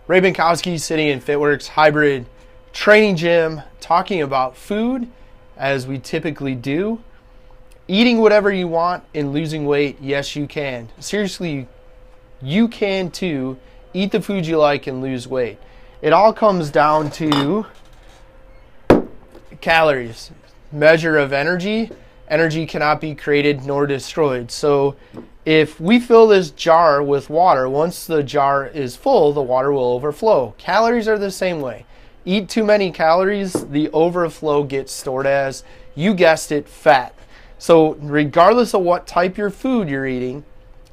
Ray Binkowski sitting in FitWorkz hybrid training gym talking about food as we typically do. Eating whatever you want and losing weight, yes you can. Seriously, you can too. Eat the food you like and lose weight. It all comes down to calories. Measure of energy. Energy cannot be created nor destroyed. So if we fill this jar with water, once the jar is full, the water will overflow. Calories are the same way. Eat too many calories, the overflow gets stored as, you guessed it, fat. So regardless of what type of food you're eating,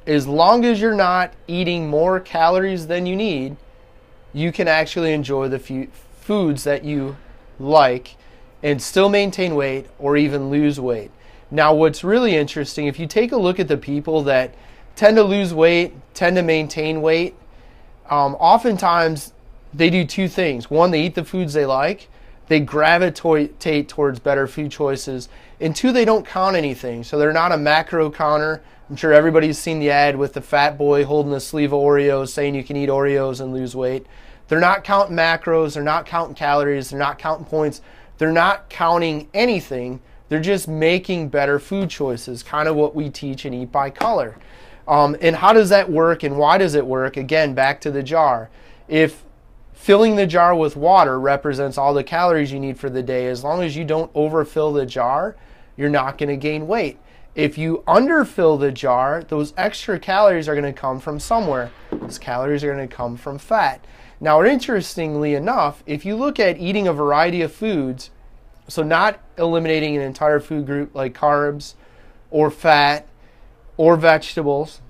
as long as you're not eating more calories than you need, you can actually enjoy the foods that you like and still maintain weight or even lose weight. Now what's really interesting, if you take a look at the people that tend to lose weight, tend to maintain weight, oftentimes they do two things. One, they eat the foods they like, they gravitate towards better food choices, and two, they don't count anything. So they're not a macro counter. I'm sure everybody's seen the ad with the fat boy holding a sleeve of Oreos saying you can eat Oreos and lose weight. They're not counting macros, they're not counting calories, they're not counting points, they're not counting anything. They're just making better food choices, kind of what we teach in Eat by Color. And how does that work and why does it work? Again, back to the jar. If filling the jar with water represents all the calories you need for the day, as long as you don't overfill the jar, you're not going to gain weight. If you underfill the jar, those extra calories are going to come from somewhere. Those calories are going to come from fat. Now, interestingly enough, if you look at eating a variety of foods, so not eliminating an entire food group like carbs or fat or vegetables,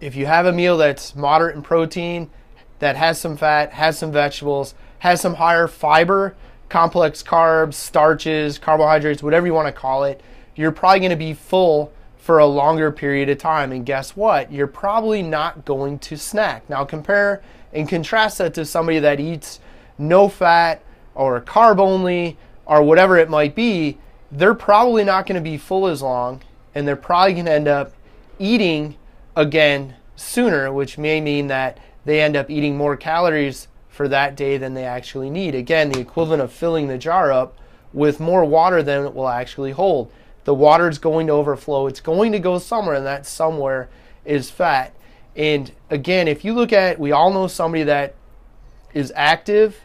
if you have a meal that's moderate in protein, that has some fat, has some vegetables, has some higher fiber, complex carbs, starches, carbohydrates, whatever you want to call it, you're probably going to be full for a longer period of time. And guess what? You're probably not going to snack. Now compare and contrast that to somebody that eats no fat or carb only or whatever it might be. They're probably not going to be full as long, and they're probably going to end up eating again sooner, which may mean that they end up eating more calories for that day than they actually need. Again, the equivalent of filling the jar up with more water than it will actually hold. The water is going to overflow. It's going to go somewhere, and that somewhere is fat. And again, if you look at, we all know somebody that is active,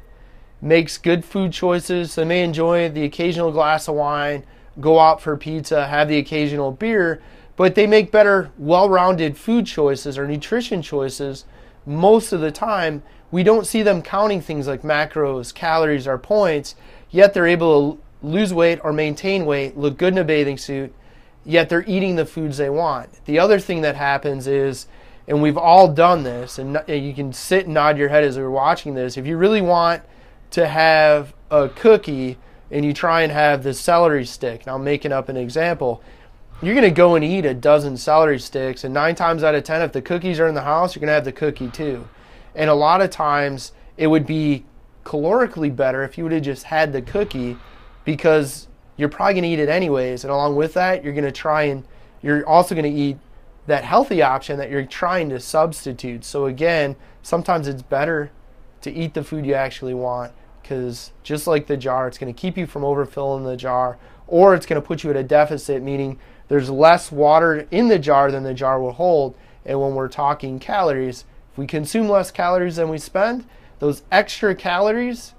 makes good food choices. They may enjoy the occasional glass of wine, go out for pizza, have the occasional beer, but they make better, well-rounded food choices or nutrition choices. Most of the time, we don't see them counting things like macros, calories, or points, yet they're able to lose weight or maintain weight, look good in a bathing suit, yet they're eating the foods they want. The other thing that happens is, and we've all done this, and you can sit and nod your head as we're watching this, if you really want to have a cookie and you try and have the celery stick, now I'm making up an example, you're going to go and eat a dozen celery sticks, and 9 times out of 10, if the cookies are in the house, you're going to have the cookie too. And a lot of times it would be calorically better if you would have just had the cookie, because you're probably going to eat it anyways, and along with that, you're also going to eat that healthy option that you're trying to substitute. So again, sometimes it's better to eat the food you actually want, because just like the jar, it's going to keep you from overfilling the jar, or it's going to put you at a deficit, meaning there's less water in the jar than the jar will hold. And when we're talking calories, if we consume less calories than we spend, those extra calories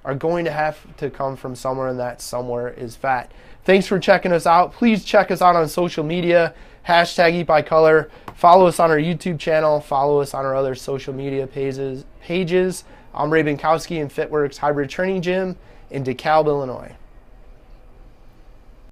are going to have to come from somewhere, and that somewhere is fat. Thanks for checking us out. Please check us out on social media, #EatByColor. Follow us on our YouTube channel. Follow us on our other social media pages. I'm Ray Binkowski in FitWorkz Hybrid Training Gym in DeKalb, Illinois.